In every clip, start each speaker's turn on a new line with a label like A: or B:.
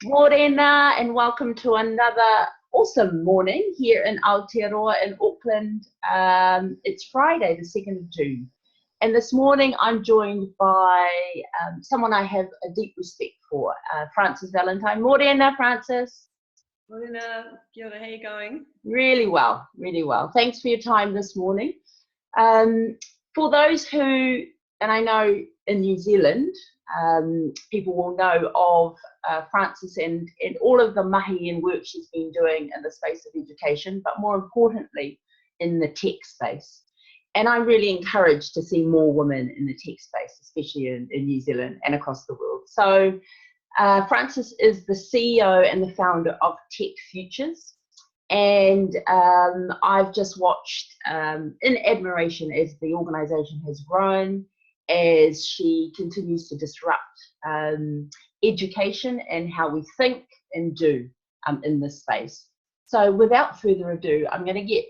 A: Morena, and welcome to another awesome morning here in Aotearoa in Auckland. It's Friday, the 2nd of June. And this morning I'm joined by someone I have a deep respect for, Frances Valintine. Morena, Frances.
B: Morena, kia ora, how are you going?
A: Really well, really well. Thanks for your time this morning. For those who, and I know in New Zealand, people will know of Frances and all of the mahi and work she's been doing in the space of education, but more importantly, in the tech space. And I'm really encouraged to see more women in the tech space, especially in New Zealand and across the world. So Frances is the CEO and the founder of Tech Futures. And I've just watched in admiration as the organization has grown, as she continues to disrupt education and how we think and do in this space. So without further ado, I'm going to get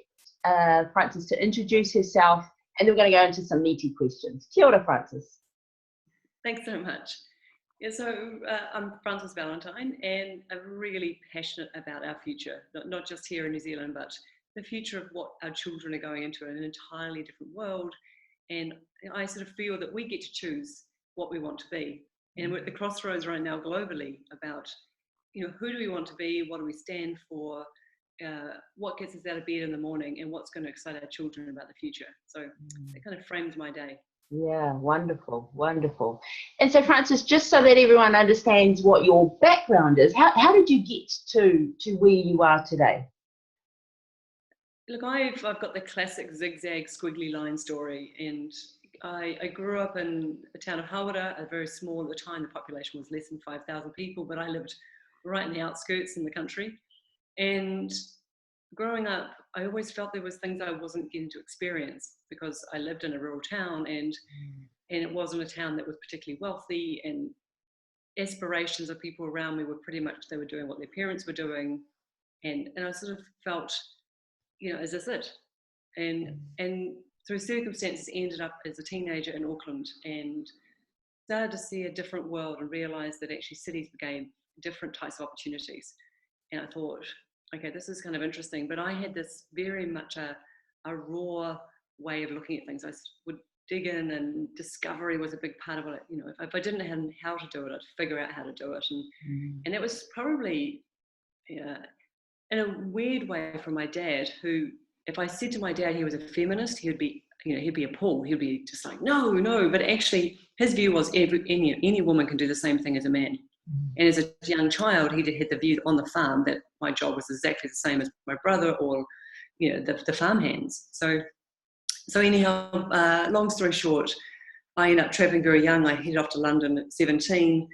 A: Frances to introduce herself, and then we're going to go into some meaty questions. Kia ora, Frances.
B: Thanks so much. Yeah, so I'm Frances Valintine, and I'm really passionate about our future, not just here in New Zealand, but the future of what our children are going into, an entirely different world. And I sort of feel that we get to choose what we want to be. And we're at the crossroads right now globally about, who do we want to be? What do we stand for? What gets us out of bed in the morning, and what's going to excite our children about the future? So it kind of frames my day.
A: Yeah, wonderful, wonderful. And so, Frances, just so that everyone understands what your background is, how did you get to where you are today?
B: Look, I've got the classic zigzag squiggly line story, and I grew up in the town of Hawera, a very small, at the time the population was less than 5,000 people, but I lived right in the outskirts in the country. And growing up, I always felt there was things I wasn't getting to experience because I lived in a rural town, and it wasn't a town that was particularly wealthy, and aspirations of people around me were pretty much, they were doing what their parents were doing. And I sort of felt, is this it? And through circumstances ended up as a teenager in Auckland and started to see a different world and realized that actually cities gave different types of opportunities. And I thought, okay, this is kind of interesting, but I had this very much a raw way of looking at things. I would dig in, and discovery was a big part of it. If I didn't know how to do it, I'd figure out how to do it. And it was probably, in a weird way, from my dad, who, if I said to my dad he was a feminist, he'd be appalled. He'd be just like, no. But actually, his view was any woman can do the same thing as a man. And as a young child, he had the view on the farm that my job was exactly the same as my brother or, the farm hands. So anyhow, long story short, I ended up traveling very young. I headed off to London at 17,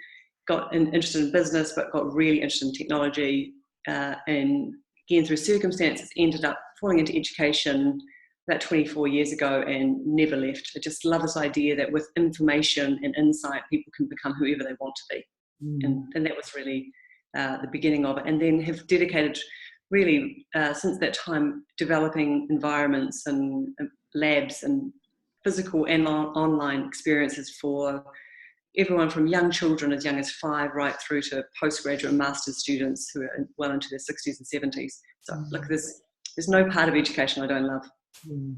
B: got interested in business, but got really interested in technology. And again, through circumstances, ended up falling into education about 24 years ago and never left. I just love this idea that with information and insight, people can become whoever they want to be. And that was really the beginning of it. And then have dedicated really since that time developing environments and labs and physical and online experiences for everyone from young children as young as 5 right through to postgraduate and master's students who are well into their 60s and 70s. So look, there's no part of education I don't love.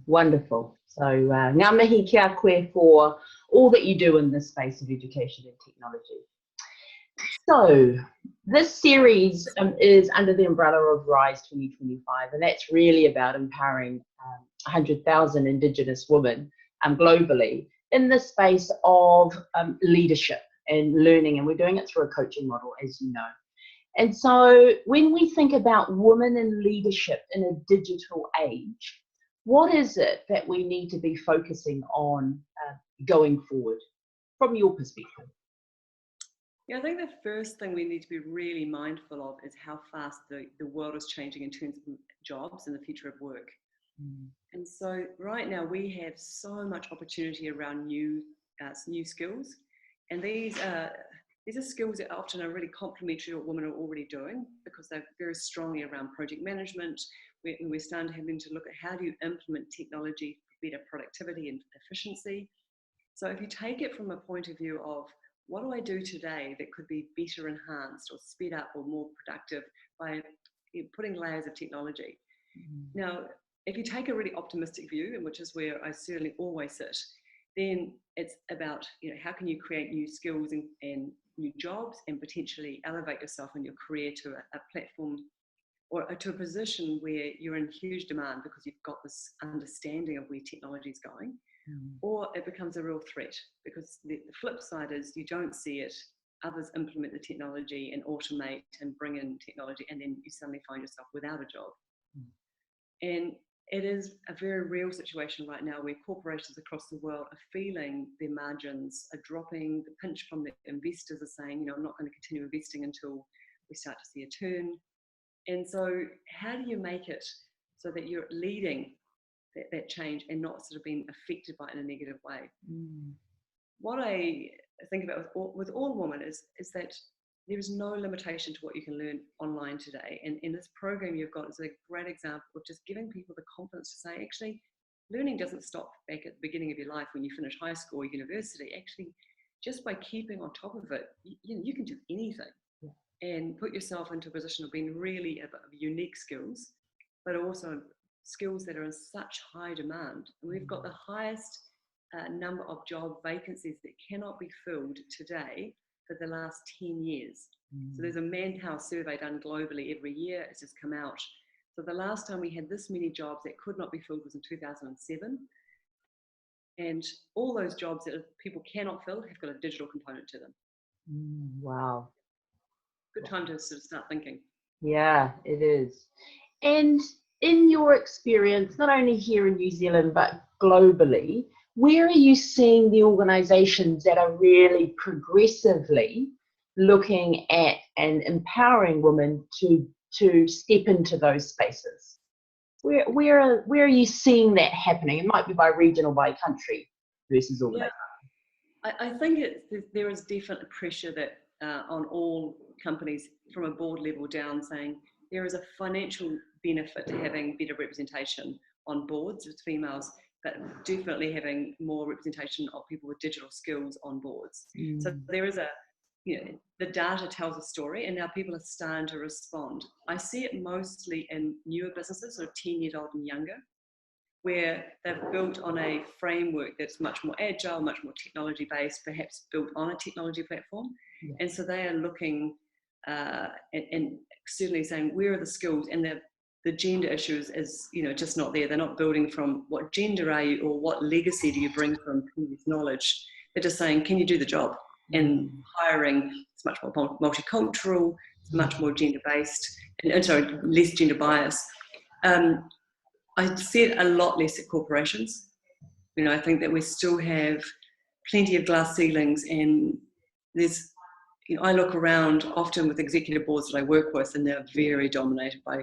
A: Wonderful. So ngā mihi kia koe for all that you do in this space of education and technology. So this series is under the umbrella of Rise2025, and that's really about empowering 100,000 Indigenous women globally in the space of leadership and learning, and we're doing it through a coaching model, as you know. And so when we think about women in leadership in a digital age, what is it that we need to be focusing on going forward from your perspective?
B: Yeah, I think the first thing we need to be really mindful of is how fast the world is changing in terms of jobs and the future of work. And so right now we have so much opportunity around new skills, and these are skills that often are really complementary to what women are already doing, because they're very strongly around project management. We're starting having to look at how do you implement technology for better productivity and efficiency. So if you take it from a point of view of what do I do today that could be better enhanced or sped up or more productive by putting layers of technology? Now, if you take a really optimistic view, and which is where I certainly always sit, then it's about, how can you create new skills and new jobs and potentially elevate yourself in your career to a platform or to a position where you're in huge demand because you've got this understanding of where technology is going, or it becomes a real threat because the flip side is you don't see it, others implement the technology and automate and bring in technology, and then you suddenly find yourself without a job. And it is a very real situation right now where corporations across the world are feeling their margins are dropping. The pinch from the investors are saying, I'm not going to continue investing until we start to see a turn. And so how do you make it so that you're leading that change and not sort of being affected by it in a negative way? What I think about with all women is that there is no limitation to what you can learn online today. And in this program you've got is a great example of just giving people the confidence to say, actually, learning doesn't stop back at the beginning of your life when you finish high school or university. Actually, just by keeping on top of it, you can do anything and put yourself into a position of being really of unique skills, but also skills that are in such high demand. And we've got the highest number of job vacancies that cannot be filled today for the last 10 years. So there's a Manpower survey done globally every year. It's just come out. So the last time we had this many jobs that could not be filled was in 2007. And all those jobs that people cannot fill have got a digital component to them.
A: Wow.
B: Good time to sort of start thinking.
A: Yeah, it is. And in your experience, not only here in New Zealand, but globally, where are you seeing the organizations that are really progressively looking at and empowering women to step into those spaces? Where are you seeing that happening? It might be by region or by country versus organization.
B: Yeah, I think there is definitely pressure that on all companies from a board level down, saying there is a financial benefit to having better representation on boards with females, but definitely having more representation of people with digital skills on boards. So there is the data tells a story, and now people are starting to respond. I see it mostly in newer businesses, sort of 10 years old and younger, where they've built on a framework that's much more agile, much more technology based, perhaps built on a technology platform. And so they are looking and certainly saying, where are the skills? And the gender issues is, just not there. They're not building from what gender are you or what legacy do you bring from previous knowledge. They're just saying, can you do the job? And hiring is much more multicultural, it's much more gender-based, and sorry, less gender bias. I see it a lot less at corporations. I think that we still have plenty of glass ceilings, and there's, I look around often with executive boards that I work with, and they're very dominated by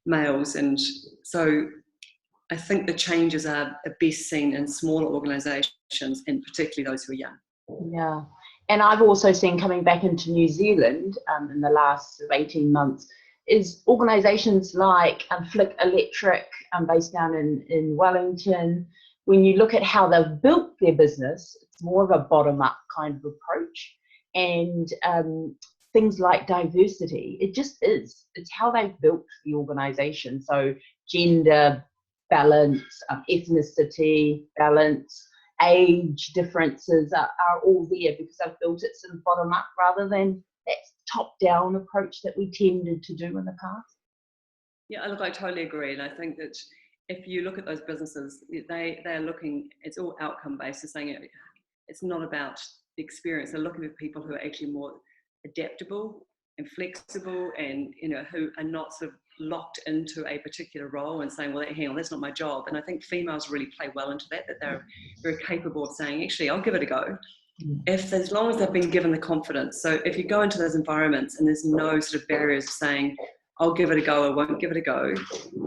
B: males. And so I think the changes are best seen in smaller organisations, and particularly those who are young.
A: Yeah. And I've also seen, coming back into New Zealand in the last 18 months, is organisations like Flick Electric, based down in Wellington. When you look at how they've built their business, it's more of a bottom-up kind of approach. And things like diversity, it just is. It's how they've built the organisation. So gender balance, ethnicity balance, age differences are all there because I've built it sort of bottom up rather than that top down approach that we tended to do in the past.
B: Yeah, look, I totally agree. And I think that if you look at those businesses, they're looking, it's all outcome based. They're saying it's not about the experience. They're looking at people who are actually more adaptable and flexible, and who are not sort of locked into a particular role and saying, well, hang on, that's not my job. And I think females really play well into that they're very capable of saying, actually, I'll give it a go. As long as they've been given the confidence. So if you go into those environments and there's no sort of barriers of saying, I'll give it a go, I won't give it a go.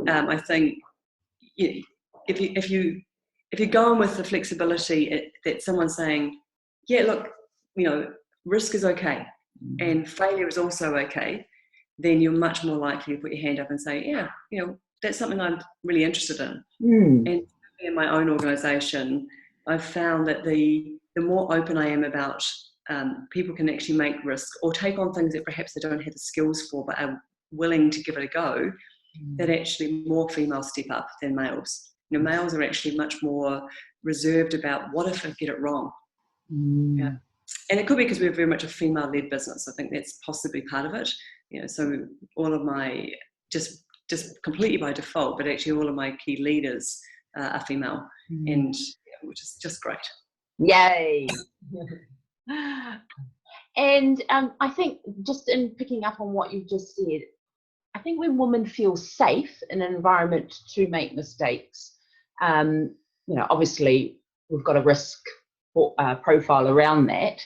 B: I think if you're going with the flexibility that someone's saying, yeah, look, risk is okay and failure is also okay, then you're much more likely to put your hand up and say, yeah, that's something I'm really interested in. And in my own organisation, I've found that the more open I am about people can actually make risk or take on things that perhaps they don't have the skills for, but are willing to give it a go, that actually more females step up than males. You know, males are actually much more reserved about what if I get it wrong. Yeah. And it could be because we're very much a female-led business. I think that's possibly part of it. You know, so all of my, just completely by default, but actually all of my key leaders are female, and which is just great.
A: Yay! And I think, just in picking up on what you've just said, I think when women feel safe in an environment to make mistakes, you know, obviously we've got a risk profile around that.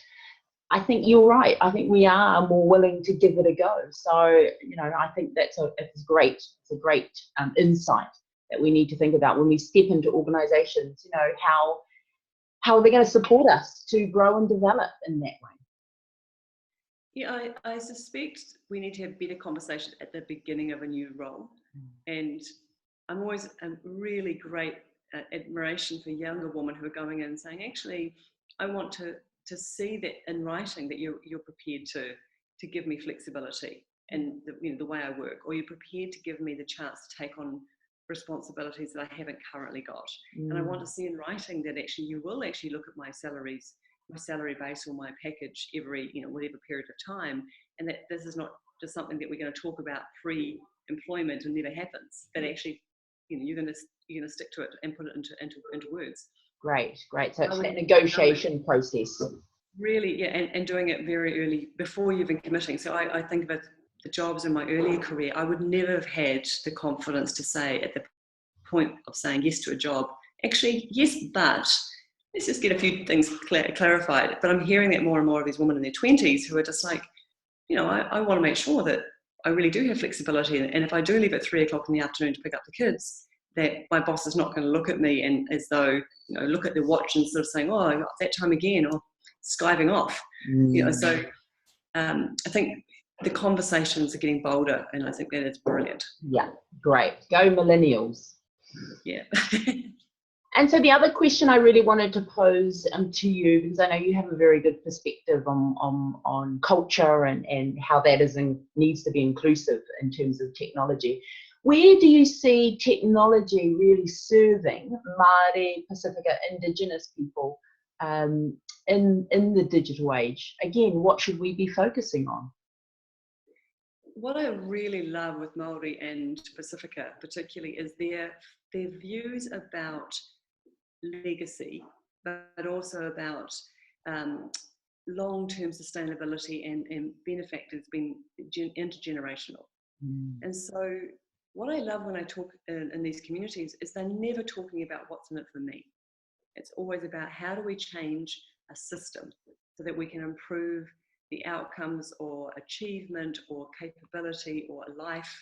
A: I think you're right. I think we are more willing to give it a go. So, you know, I think it's great. It's a great insight that we need to think about when we step into organisations. You know, how are they going to support us to grow and develop in that way?
B: Yeah, I suspect we need to have better conversations at the beginning of a new role. And I'm always a really great admiration for younger women who are going in and saying, actually, I want to see that in writing that you're prepared to give me flexibility and the way I work, or you're prepared to give me the chance to take on responsibilities that I haven't currently got. And I want to see in writing that actually you will actually look at my salary base or my package every, you know, whatever period of time, and that this is not just something that we're going to talk about pre-employment and never happens, but actually, you know, you're going to stick to it and put it into words.
A: Great. So it's that negotiation process.
B: Really, yeah, and doing it very early before you've been committing. So I think about the jobs in my earlier career, I would never have had the confidence to say at the point of saying yes to a job, actually, yes, but let's just get a few things clarified. But I'm hearing that more and more of these women in their 20s who are just like, you know, I want to make sure that I really do have flexibility. And if I do leave at 3 o'clock in the afternoon to pick up the kids, that my boss is not going to look at me and as though, you know, look at the watch and sort of saying, oh, I got that time again, or skiving off. You know, so I think the conversations are getting bolder, and I think that is brilliant.
A: Yeah, great. Go millennials.
B: Yeah.
A: And so the other question I really wanted to pose to you, because I know you have a very good perspective on culture and how that needs to be inclusive in terms of technology. Where do you see technology really serving Māori, Pacifica, Indigenous people in the digital age? Again, what should we be focusing on?
B: What I really love with Māori and Pacifica particularly is their views about legacy, but also about long-term sustainability and benefactors being intergenerational. And so what I love when I talk in these communities is they're never talking about what's in it for me. It's always about how do we change a system so that we can improve the outcomes or achievement or capability or life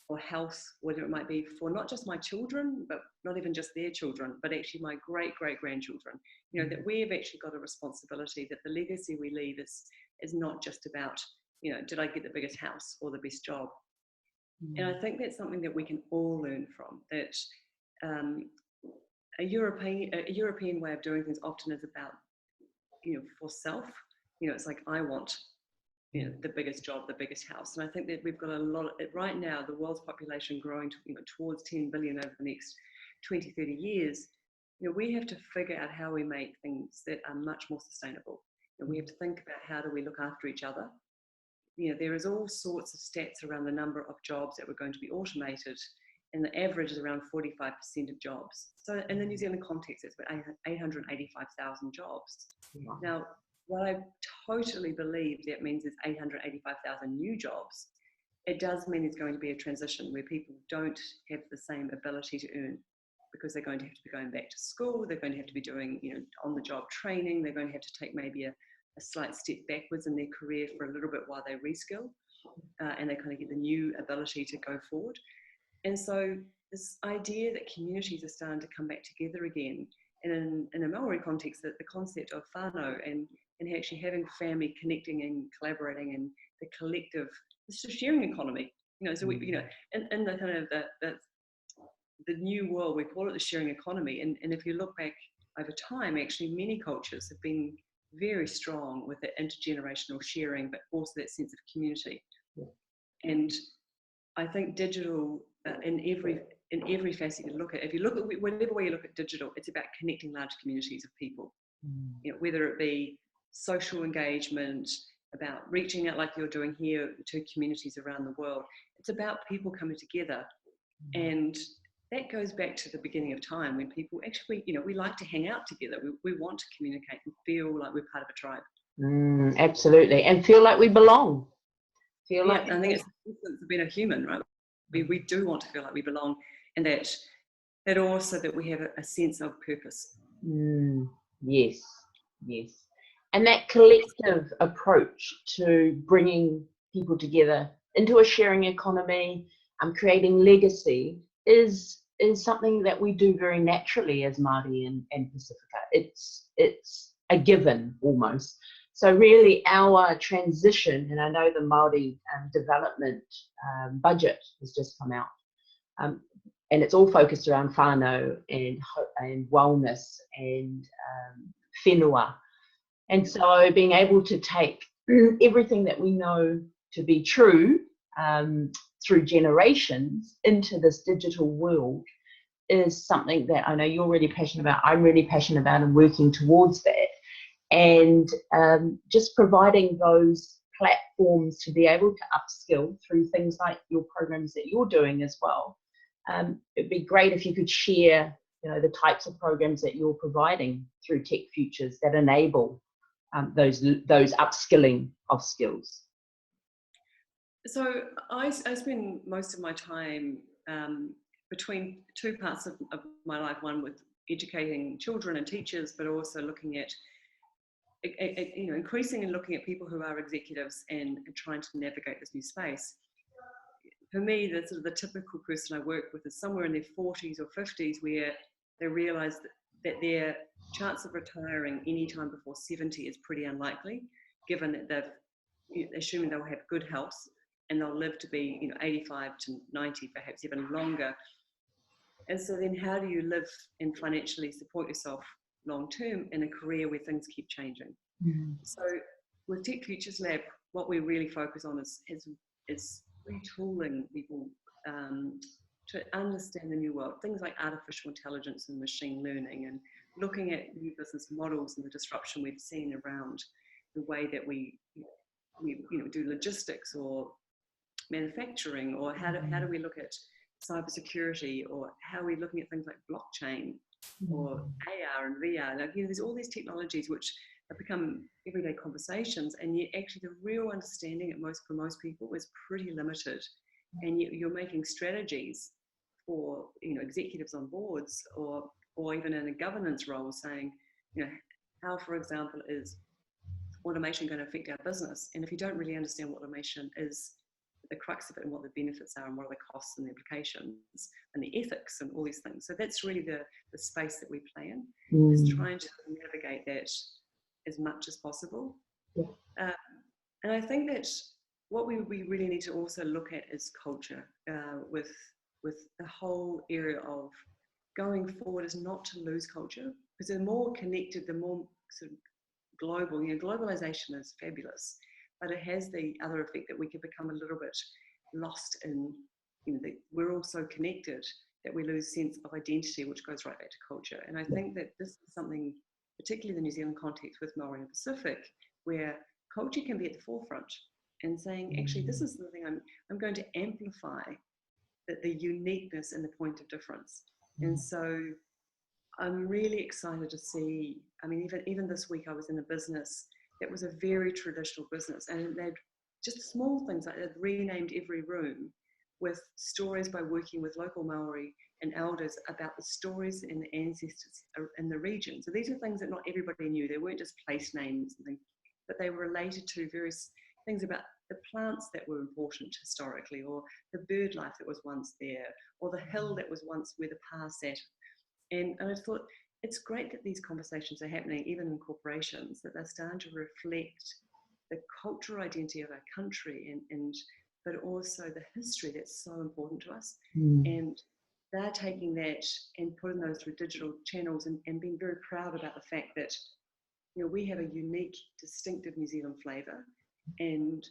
B: or health, whatever it might be, for not just my children, but not even just their children, but actually my great-great-grandchildren. You know, that we've actually got a responsibility, that the legacy we leave is not just about, you know, did I get the biggest house or the best job? And I think that's something that we can all learn from, that a European way of doing things often is about, you know, for self. You know, it's like, I want, you know, the biggest job, the biggest house. And I think that we've got a lot of it right now, the world's population growing to, you know, towards 10 billion over the next 20, 30 years. You know, we have to figure out how we make things that are much more sustainable. And we have to think about how do we look after each other. You know, there is all sorts of stats around the number of jobs that were going to be automated, and the average is around 45% of jobs. So in the New Zealand context, it's about 885,000 jobs. Wow. Now, what I totally believe that means is 885,000 new jobs. It does mean there's going to be a transition where people don't have the same ability to earn, because they're going to have to be going back to school, they're going to have to be doing, you know, on-the-job training, they're going to have to take maybe a slight step backwards in their career for a little bit while they reskill, and they kind of get the new ability to go forward. And so this idea that communities are starting to come back together again, and in a Maori context, that the concept of whānau and actually having family connecting and collaborating and the collective, it's a sharing economy, you know. So we, you know, in the kind of the new world, we call it the sharing economy. And if you look back over time, actually many cultures have been very strong with that intergenerational sharing, but also that sense of community. And I think digital in every facet you look at, if you look at whatever way you look at digital, it's about connecting large communities of people. You know, whether it be social engagement, about reaching out like you're doing here to communities around the world. It's about people coming together. And that goes back to the beginning of time when people actually, you know, we like to hang out together. We want to communicate and feel like we're part of a tribe.
A: Absolutely. And feel like we belong. Feel like
B: I think it's the essence of being a human, right? We do want to feel like we belong, and that also that we have a sense of purpose.
A: Yes. And that collective approach to bringing people together into a sharing economy, creating legacy is something that we do very naturally as Māori and Pacifica. It's a given almost. So really our transition, and I know the Māori development budget has just come out, and it's all focused around whānau and wellness and whenua. And so being able to take everything that we know to be true through generations into this digital world is something that I know you're really passionate about, I'm really passionate about, and working towards that. And just providing those platforms to be able to upskill through things like your programs that you're doing as well. It'd be great if you could share, you know, the types of programs that you're providing through Tech Futures that enable those upskilling of skills.
B: So I spend most of my time between two parts of my life, one with educating children and teachers, but also looking at, you know, increasingly looking at people who are executives and trying to navigate this new space. For me, the sort of the typical person I work with is somewhere in their 40s or 50s, where they realise that their chance of retiring any time before 70 is pretty unlikely, given that assuming they'll have good health and they'll live to be, you know, 85 to 90, perhaps even longer. And so then how do you live and financially support yourself long term in a career where things keep changing? So with Tech Futures Lab, what we really focus on is retooling people to understand the new world, things like artificial intelligence and machine learning, and looking at new business models and the disruption we've seen around the way that we do logistics or manufacturing, or how do we look at cybersecurity, or how are we looking at things like blockchain or AR and VR. Like, you know, there's all these technologies which have become everyday conversations, and yet actually the real understanding for most people is pretty limited. And yet you're making strategies for, you know, executives on boards or even in a governance role, saying, you know, how, for example, is automation going to affect our business? And if you don't really understand what automation is, the crux of it, and what the benefits are, and what are the costs and the implications and the ethics and all these things. So that's really the space that we play in, is trying to navigate that as much as possible. And I think that what we really need to also look at is culture, with the whole area of going forward, is not to lose culture, because the more connected, the more sort of global, you know, globalization is fabulous, but it has the other effect that we can become a little bit lost in, you know, we're all so connected that we lose sense of identity, which goes right back to culture. And I think that this is something, particularly in the New Zealand context with Māori and Pacific, where culture can be at the forefront and saying, actually, this is the thing I'm going to amplify, the uniqueness and the point of difference. And so I'm really excited to see, I mean, even this week I was in a business that was a very traditional business, and they'd just small things like they'd renamed every room with stories by working with local Maori and elders about the stories and the ancestors in the region. So these are things that not everybody knew. They weren't just place names and things, but they were related to various things about the plants that were important historically, or the bird life that was once there, or the hill that was once where the pa sat. And I thought, it's great that these conversations are happening, even in corporations, that they're starting to reflect the cultural identity of our country, but also the history that's so important to us. And they're taking that and putting those through digital channels, and being very proud about the fact that we have a unique, distinctive New Zealand flavour, and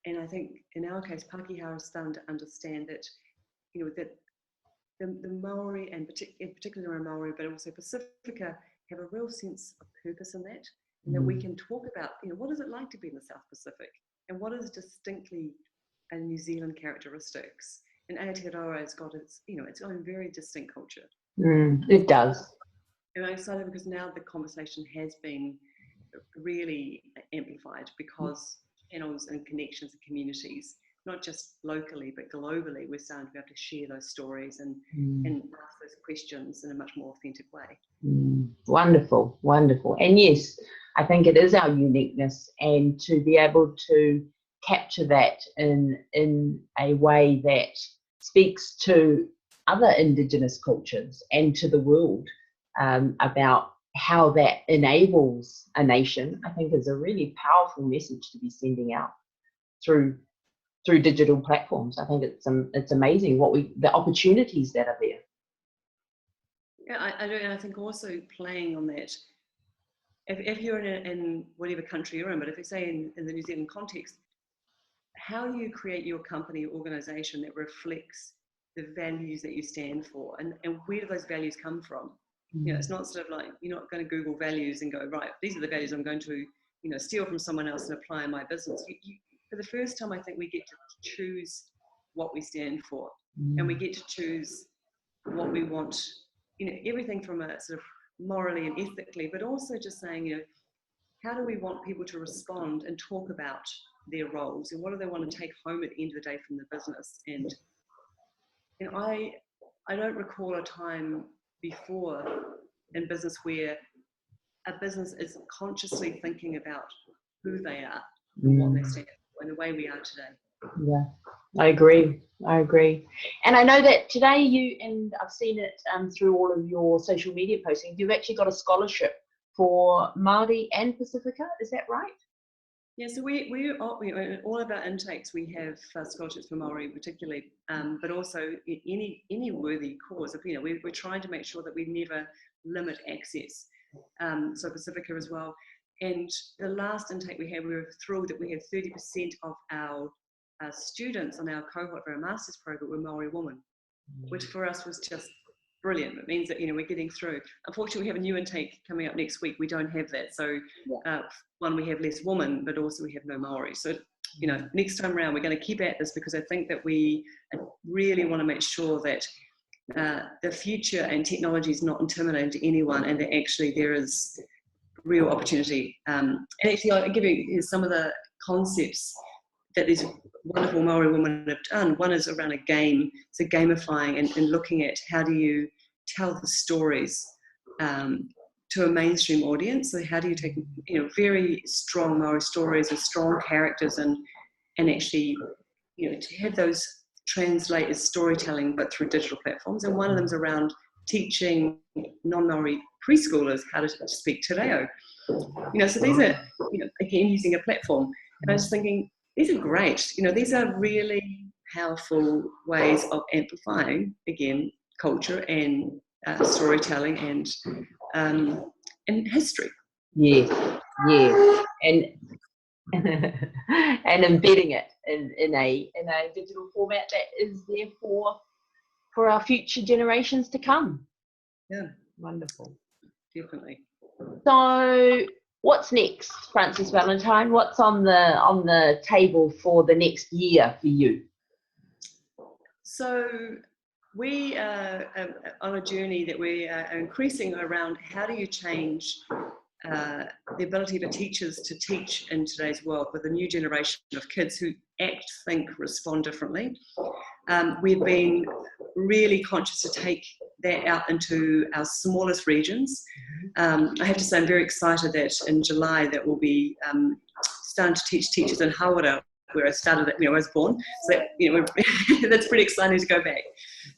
B: I think in our case, Pākehā is starting to understand that, that the Maori, and in particular around Maori, but also Pacifica, have a real sense of purpose in that, and that we can talk about, what is it like to be in the South Pacific, and what is distinctly a New Zealand characteristics. And Aotearoa has got its own very distinct culture.
A: It does.
B: And I'm excited because now the conversation has been really amplified because channels and connections and communities, not just locally but globally, we're starting to be able to share those stories and ask those questions in a much more authentic way.
A: Wonderful, wonderful. And yes, I think it is our uniqueness, and to be able to capture that in a way that speaks to other Indigenous cultures and to the world about how that enables a nation, I think is a really powerful message to be sending out through digital platforms. I think it's amazing the opportunities that are there.
B: Yeah, I do, and I think also playing on that, if you're in whatever country you're in, but if you say in the New Zealand context, how you create your company or organisation that reflects the values that you stand for, and where do those values come from? It's not sort of like, you're not going to Google values and go, right, these are the values I'm going to, steal from someone else and apply in my business. For the first time, I think we get to choose what we stand for, and we get to choose what we want, everything from a sort of morally and ethically, but also just saying, how do we want people to respond and talk about their roles, and what do they want to take home at the end of the day from the business? And I don't recall a time before in business where a business is consciously thinking about who they are and what they stand for, in the way we are today.
A: Yeah, I agree. And I know that today and I've seen it through all of your social media postings, you've actually got a scholarship for Māori and Pacifica, is that right?
B: Yeah, so we in all of our intakes, we have scholarships for Māori particularly, but also any worthy cause. We're trying to make sure that we never limit access. So Pacifica as well. And the last intake we had, we were thrilled that we had 30% of our students on our cohort for our master's program were Māori women, which for us was just brilliant. It means that we're getting through. Unfortunately, we have a new intake coming up next week. We don't have that. So one, we have less women, but also we have no Māori. So next time around, we're going to keep at this, because I think that we really want to make sure that the future and technology is not intimidating to anyone, and that actually there is real opportunity. And actually, I'll give you some of the concepts that these wonderful Māori women have done. One is around a game, so gamifying and looking at how do you tell the stories to a mainstream audience. So how do you take very strong Māori stories with strong characters and actually to have those translate as storytelling but through digital platforms. And one of them is around teaching non-Māori preschoolers how to speak te reo. So these are again using a platform, and I was thinking, these are great. These are really powerful ways of amplifying, again, culture and storytelling and history.
A: Yeah, and and embedding it in a digital format that is there for our future generations to come.
B: Yeah,
A: wonderful.
B: Definitely.
A: So, what's next, Frances Valintine? What's on the table for the next year for you?
B: So we are on a journey that we are increasing around how do you change the ability for teachers to teach in today's world with a new generation of kids who act, think, respond differently. We've been really conscious to take that out into our smallest regions. I have to say I'm very excited that in July that we'll be starting to teach teachers in Hawara, where I started, where I was born. So that, that's pretty exciting to go back.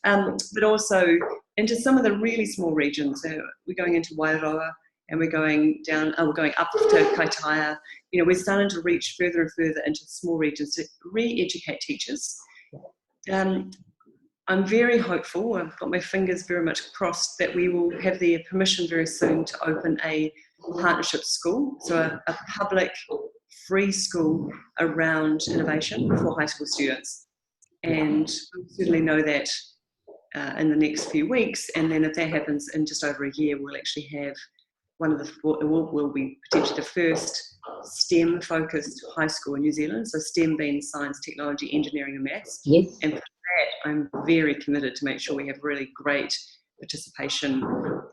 B: But also into some of the really small regions. We're going into Wairoa, and we're going down. We're going up to Kaitaia. We're starting to reach further and further into small regions to re-educate teachers. I'm very hopeful. I've got my fingers very much crossed that we will have the permission very soon to open a partnership school, so a public free school around innovation for high school students. And we certainly know that in the next few weeks, and then if that happens in just over a year, we'll actually have will be potentially the first STEM-focused high school in New Zealand. So STEM being science, technology, engineering, and maths.
A: Yes.
B: And for that, I'm very committed to make sure we have really great participation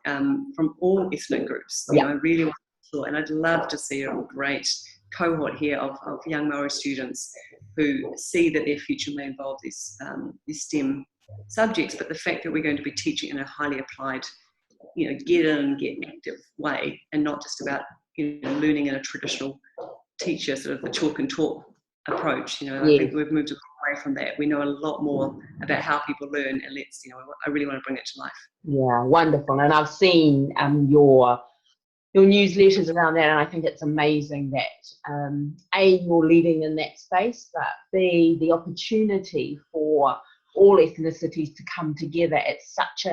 B: from all ethnic groups. You know, I really want to, and I'd love to see a great cohort here of young Maori students who see that their future may involve these STEM subjects, but the fact that we're going to be teaching in a highly applied, you know, get active way, and not just about, you know, learning in a traditional teacher sort of the chalk and talk approach. You know, I think we've moved away from that. We know a lot more about how people learn, and I really want to bring it to life. Yeah,
A: wonderful. And I've seen your newsletters around that, and I think it's amazing that A, you're leading in that space, but B, the opportunity for all ethnicities to come together at such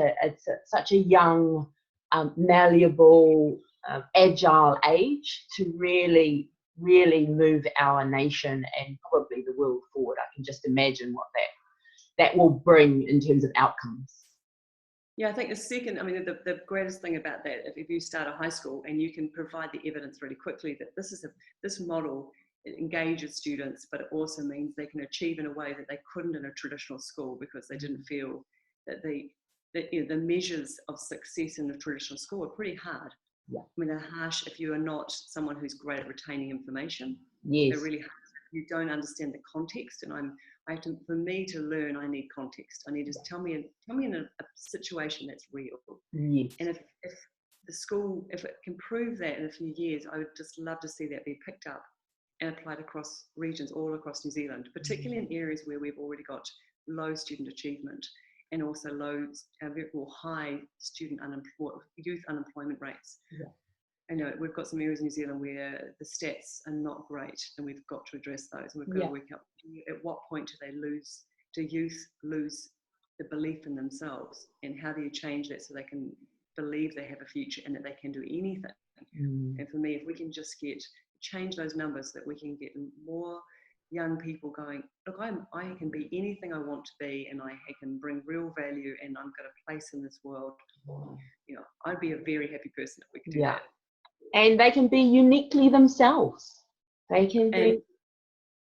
A: a young, malleable, agile age to really move our nation and probably the world forward. I can just imagine what that will bring in terms of outcomes.
B: Yeah, I think the second, I mean, the greatest thing about that, if you start a high school and you can provide the evidence really quickly that this model, it engages students, but it also means they can achieve in a way that they couldn't in a traditional school because they didn't feel that the measures of success in the traditional school are pretty hard. Yeah. I mean, they're harsh if you are not someone who's great at retaining information. Yes. They're really harsh if you don't understand the context. And for me to learn, I need context. I need to tell me in a situation that's real. Yes. And if the school, if it can prove that in a few years, I would just love to see that be picked up and applied across regions all across New Zealand, particularly in areas where we've already got low student achievement and also high youth unemployment rates. Yeah. I know we've got some areas in New Zealand where the stats are not great, and we've got to address those. And we've got to work out at what point do youth lose the belief in themselves, and how do you change that so they can believe they have a future and that they can do anything. And for me, if we can just change those numbers, that we can get more young people going, look, I can be anything I want to be, and I can bring real value, and I've got a place in this world. You know, I'd be a very happy person if we could do that.
A: And they can be uniquely themselves. They can be.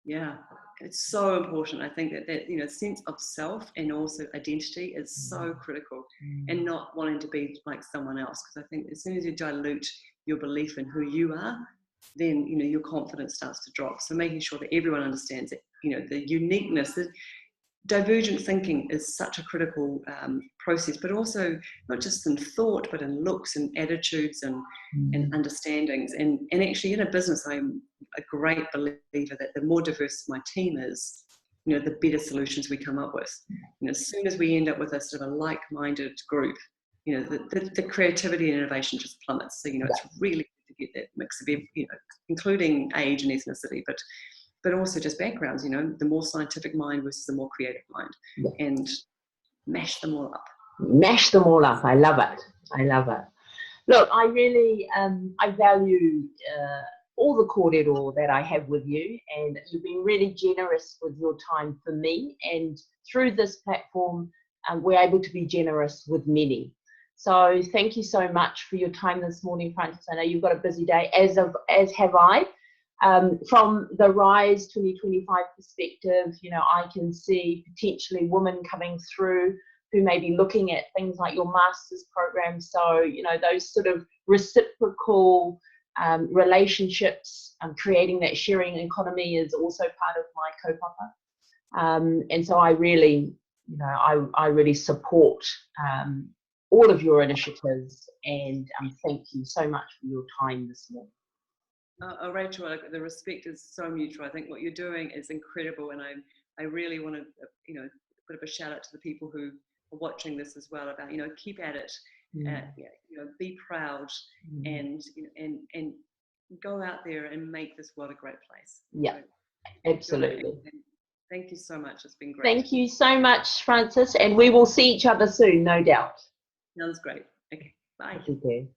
B: Yeah, it's so important. I think that sense of self and also identity is so critical, and not wanting to be like someone else. Because I think as soon as you dilute your belief in who you are, then your confidence starts to drop. So making sure that everyone understands that the uniqueness, divergent thinking is such a critical process, but also not just in thought, but in looks and attitudes and understandings. And actually in a business, I'm a great believer that the more diverse my team is, the better solutions we come up with. As soon as we end up with a sort of a like-minded group, the creativity and innovation just plummets. So, it's really good to get that mix of, including age and ethnicity, but also just backgrounds, the more scientific mind versus the more creative mind, and mash them all up.
A: Mash them all up. I love it. I love it. Look, I really, I value all the kōrero that I have with you, and you've been really generous with your time for me, and through this platform, we're able to be generous with many. So thank you so much for your time this morning, Frances. I know you've got a busy day, as have I. From the Rise2025 perspective, I can see potentially women coming through who may be looking at things like your master's program. So, those sort of reciprocal relationships, creating that sharing economy is also part of my kaupapa. And so I really, I really support all of your initiatives, and thank you so much for your time this morning.
B: Rachel, the respect is so mutual. I think what you're doing is incredible, and I really want to, put up a shout out to the people who are watching this as well about, keep at it, be proud, and go out there and make this world a great place.
A: Yeah, absolutely.
B: Thank you so much. It's been great.
A: Thank you so much, Frances, and we will see each other soon, no doubt.
B: Sounds great. Okay, bye.
A: Okay.